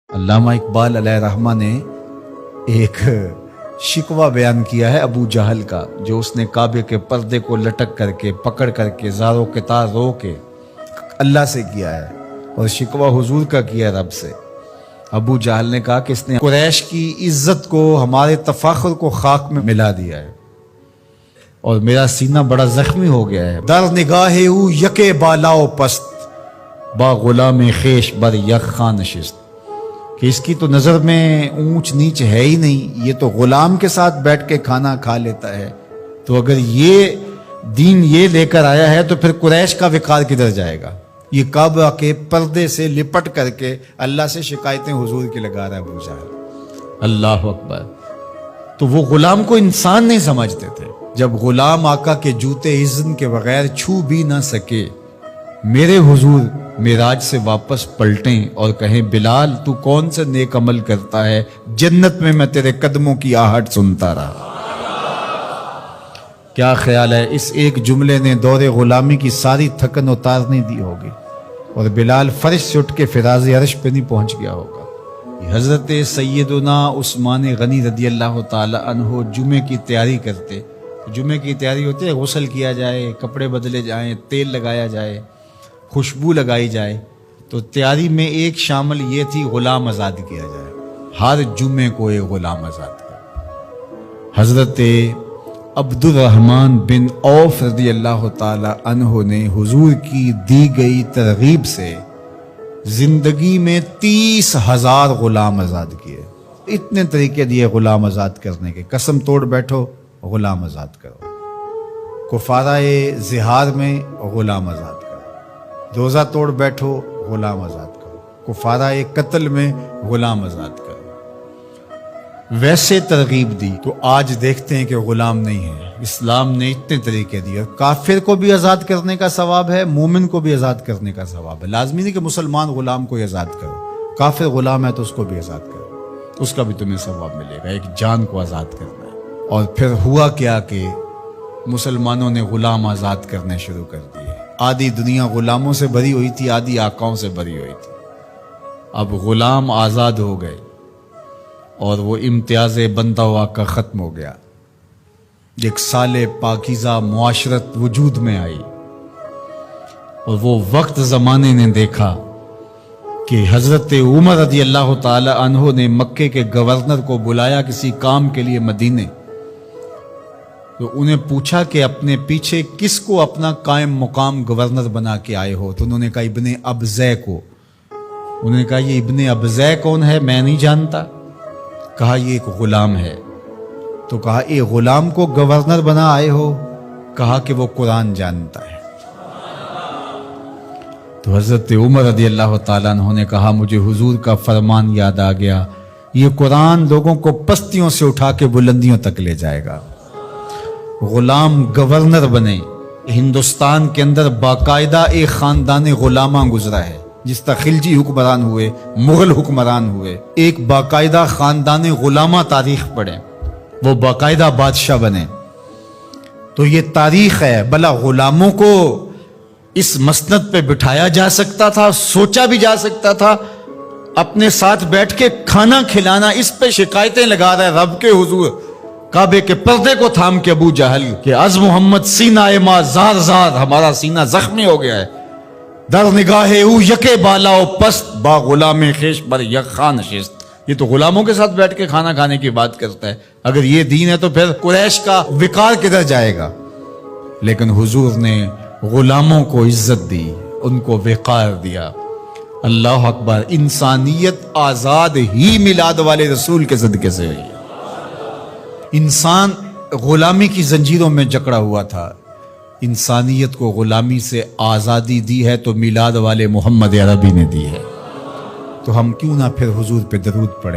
علامہ اقبال علیہ رحمہ نے ایک شکوہ بیان کیا ہے ابو جہل کا، جو اس نے کعبے کے پردے کو لٹک کر کے پکڑ کر کے زاروں کے تار رو کے اللہ سے کیا ہے، اور شکوہ حضور کا کیا رب سے۔ ابو جہل نے کہا کہ اس نے قریش کی عزت کو، ہمارے تفاخر کو خاک میں ملا دیا ہے، اور میرا سینہ بڑا زخمی ہو گیا ہے۔ در نگاہ او یکے بالاؤ پست، با غلام خیش بر یک خان نشست، کہ اس کی تو نظر میں اونچ نیچ ہے ہی نہیں، یہ تو غلام کے ساتھ بیٹھ کے کھانا کھا لیتا ہے۔ تو اگر یہ دین یہ لے کر آیا ہے تو پھر قریش کا وقار کدھر جائے گا؟ یہ کعبہ کے پردے سے لپٹ کر کے اللہ سے شکایتیں حضور کی لگا رہا ہے ابو جہل۔ اللہ اکبر۔ تو وہ غلام کو انسان نہیں سمجھتے تھے۔ جب غلام آقا کے جوتے اذن کے بغیر چھو بھی نہ سکے، میرے حضور معراج سے واپس پلٹیں اور کہیں بلال تو کون سے نیک عمل کرتا ہے، جنت میں تیرے قدموں کی آہٹ سنتا رہا۔ کیا خیال ہے اس ایک جملے نے دور غلامی کی ساری تھکن اتار نہیں دی ہوگی، اور بلال فرش سے اٹھ کے فراز عرش پہ نہیں پہنچ گیا ہوگا۔ حضرت سیدنا عثمان غنی رضی اللہ تعالی عنہ جمعے کی تیاری کرتے۔ جمعے کی تیاری ہوتی ہے غسل کیا جائے، کپڑے بدلے جائیں، تیل لگایا جائے، خوشبو لگائی جائے، تو تیاری میں ایک شامل یہ تھی غلام آزاد کیا جائے، ہر جمعے کو ایک غلام آزاد کیا۔ حضرت عبد الرحمن بن عوف رضی اللہ تعالی عنہ نے حضور کی دی گئی ترغیب سے زندگی میں 30,000 غلام آزاد کیے۔ اتنے طریقے دیے غلام آزاد کرنے کے، قسم توڑ بیٹھو غلام آزاد کرو، کفارہ زہار میں غلام آزاد کرو، روزہ توڑ بیٹھو غلام آزاد کرو، کفارہ قتل میں غلام آزاد کرو۔ ویسے ترغیب دی تو آج دیکھتے ہیں کہ غلام نہیں ہے۔ اسلام نے اتنے طریقے دیے، کافر کو بھی آزاد کرنے کا ثواب ہے، مومن کو بھی آزاد کرنے کا ثواب ہے۔ لازمی نہیں کہ مسلمان غلام کو آزاد کرو، کافر غلام ہے تو اس کو بھی آزاد کرو، اس کا بھی تمہیں ثواب ملے گا۔ ایک جان کو آزاد کرنا ہے۔ اور پھر ہوا کیا کہ مسلمانوں نے غلام آزاد کرنے شروع کر دیے۔ آدھی دنیا غلاموں سے بری ہوئی تھی، آدھی آقاؤں سے بری ہوئی تھی۔ اب غلام آزاد ہو گئے اور وہ امتیاز بندہ و آقا ختم ہو گیا۔ ایک سال پاکیزہ معاشرت وجود میں آئی، اور وہ وقت زمانے نے دیکھا کہ حضرت عمر رضی اللہ تعالی عنہ نے مکے کے گورنر کو بلایا کسی کام کے لیے مدینے، تو انہیں پوچھا کہ اپنے پیچھے کس کو اپنا قائم مقام گورنر بنا کے آئے ہو؟ تو انہوں نے کہا ابن ابزے کو۔ انہوں نے کہا یہ ابن ابزے کون ہے؟ میں نہیں جانتا۔ کہا یہ ایک غلام ہے۔ تو کہا اے غلام کو گورنر بنا آئے ہو؟ کہا کہ وہ قرآن جانتا ہے۔ تو حضرت عمر رضی اللہ تعالیٰ عنہ نے کہا مجھے حضور کا فرمان یاد آ گیا، یہ قرآن لوگوں کو پستیوں سے اٹھا کے بلندیوں تک لے جائے گا۔ غلام گورنر بنے۔ ہندوستان کے اندر باقاعدہ ایک خاندان غلامہ گزرا ہے، جس طرح خلجی حکمران ہوئے، مغل حکمران ہوئے، ایک باقاعدہ خاندان غلامہ تاریخ پڑھے، وہ باقاعدہ بادشاہ بنے۔ تو یہ تاریخ ہے۔ بھلا غلاموں کو اس مسند پہ بٹھایا جا سکتا تھا، سوچا بھی جا سکتا تھا، اپنے ساتھ بیٹھ کے کھانا کھلانا، اس پہ شکایتیں لگا رہا ہے رب کے حضور، کعبے کے پردے کو تھام کے ابو جہل کہ از محمد سینہ ما زار زار، ہمارا سینہ زخمی ہو گیا ہے۔ در نگاہ او یکے بالاؤ پست، با غلام خیش بر یک خان نشست۔ یہ تو غلاموں کے ساتھ بیٹھ کے کھانا کھانے کی بات کرتا ہے۔ اگر یہ دین ہے تو پھر قریش کا وقار کدھر جائے گا؟ لیکن حضور نے غلاموں کو عزت دی، ان کو وقار دیا۔ اللہ اکبر۔ انسانیت آزاد ہی میلاد والے رسول کے صدقے سے ہوئی۔ انسان غلامی کی زنجیروں میں جکڑا ہوا تھا، انسانیت کو غلامی سے آزادی دی ہے تو میلاد والے محمد عربی نے دی ہے۔ تو ہم کیوں نہ پھر حضور پہ درود پڑھیں۔